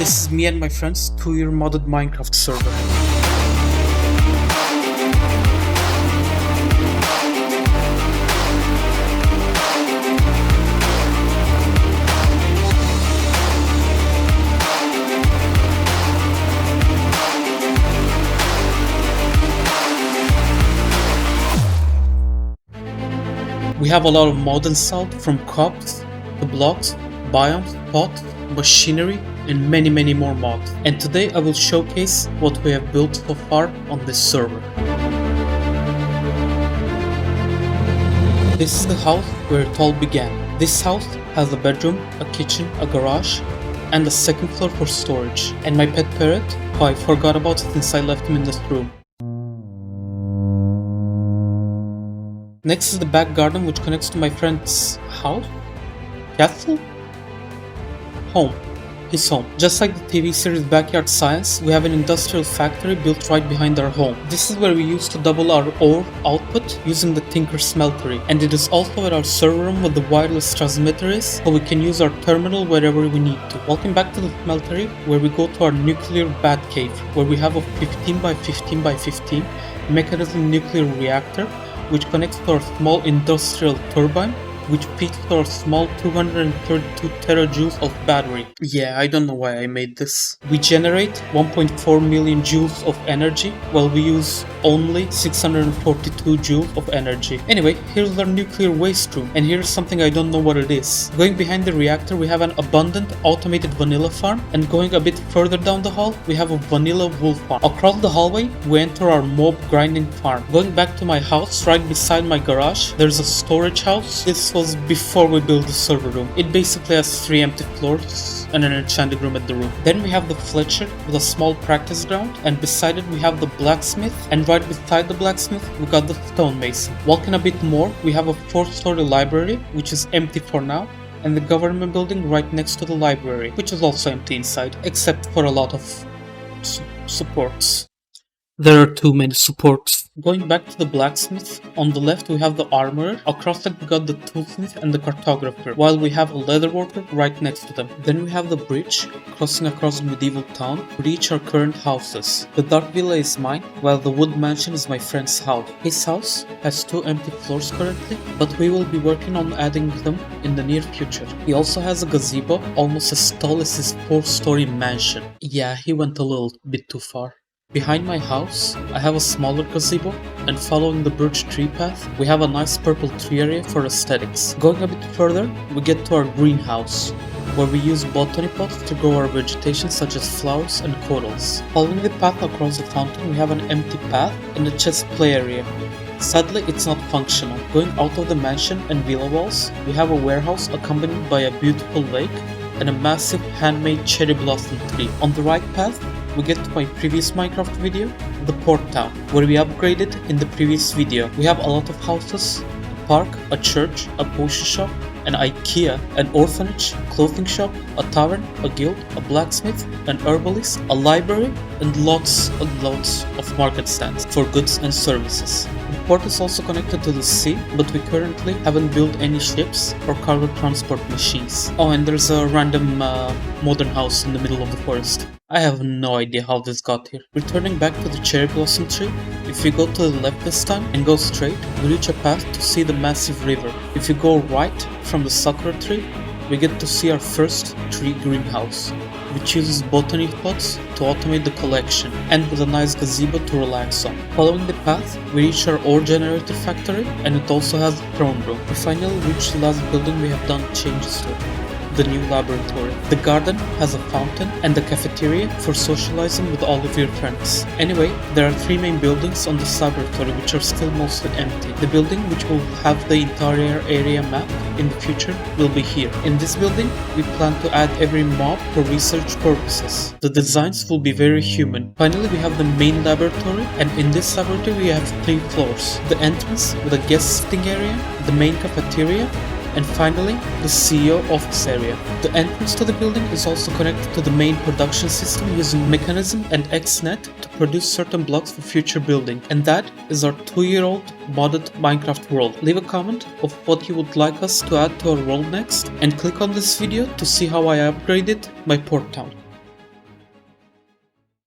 This is me and my friends 2-year modded Minecraft server. We have a lot of mods installed, from cups to blocks, biomes, pots, machinery, and many more mods. And today I will showcase what we have built so far on this server. This is the house where it all began. This house has a bedroom, a kitchen, a garage, and a second floor for storage. And my pet parrot, who I forgot about since I left him in this room. Next is the back garden, which connects to my friend's house? Castle? Home. His home. Just like the TV series Backyard Science, we have an industrial factory built right behind our home. This is where we used to double our ore output using the Tinker Smeltery. And it is also where our server room with the wireless transmitter is, so we can use our terminal wherever we need to. Welcome back to the Smeltery, where we go to our nuclear bat cave, where we have a 15 by 15 by 15 mechanism nuclear reactor, which connects to our small industrial turbine, which feeds to our small 232 terajoules of battery. Yeah, I don't know why I made this. We generate 1.4 million joules of energy, while we use only 642 joules of energy. Anyway, here's our nuclear waste room, and here's something I don't know what it is. Going behind the reactor, we have an abundant automated vanilla farm, and going a bit further down the hall, we have a vanilla wool farm. Across the hallway, we enter our mob grinding farm. Going back to my house, right beside my garage, there's a storage house. This was before we built the server room. It basically has 3 empty floors and an enchanting room at the room. Then we have the Fletcher with a small practice ground, and beside it we have the blacksmith, and right beside the blacksmith we got the stonemason. Walking a bit more, we have a 4-story library, which is empty for now, and the government building right next to the library, which is also empty inside, except for a lot of supports. There are too many supports. Going back to the blacksmith, on the left we have the armorer, across it we got the toolsmith and the cartographer, while we have a leatherworker right next to them. Then we have the bridge, crossing across the medieval town to reach our current houses. The dark villa is mine, while the wood mansion is my friend's house. His house has 2 empty floors currently, but we will be working on adding them in the near future. He also has a gazebo, almost as tall as his 4-story mansion. Yeah, he went a little bit too far. Behind my house, I have a smaller gazebo, and following the birch tree path, we have a nice purple tree area for aesthetics. Going a bit further, we get to our greenhouse, where we use botany pots to grow our vegetation such as flowers and corals. Following the path across the fountain, we have an empty path and a chess play area. Sadly, it's not functional. Going out of the mansion and villa walls, we have a warehouse accompanied by a beautiful lake and a massive handmade cherry blossom tree. On the right path, we get to my previous Minecraft video, the port town, where we upgraded in the previous video. We have a lot of houses, a park, a church, a potion shop, an IKEA, an orphanage, clothing shop, a tavern, a guild, a blacksmith, an herbalist, a library, and lots of market stands for goods and services. The port is also connected to the sea, but we currently haven't built any ships or cargo transport machines. Oh, and there's a random modern house in the middle of the forest. I have no idea how this got here. Returning back to the cherry blossom tree, if we go to the left this time and go straight, we reach a path to see the massive river. If we go right from the sakura tree, we get to see our first tree greenhouse, which uses botany pots to automate the collection, and with a nice gazebo to relax on. Following the path, we reach our ore generator factory, and it also has a throne room. We finally reach the last building we have done changes to, the new laboratory. The garden has a fountain and a cafeteria for socializing with all of your friends. Anyway, there are 3 main buildings on this laboratory which are still mostly empty. The building which will have the entire area map in the future will be here. In this building, we plan to add every mob for research purposes. The designs will be very human. Finally, we have the main laboratory, and in this laboratory we have 3 floors. The entrance with a guest sitting area, the main cafeteria, and finally, the CEO office area. The entrance to the building is also connected to the main production system using Mechanism and XNet to produce certain blocks for future building. And that is our 2-year-old modded Minecraft world. Leave a comment of what you would like us to add to our world next, and click on this video to see how I upgraded my port town.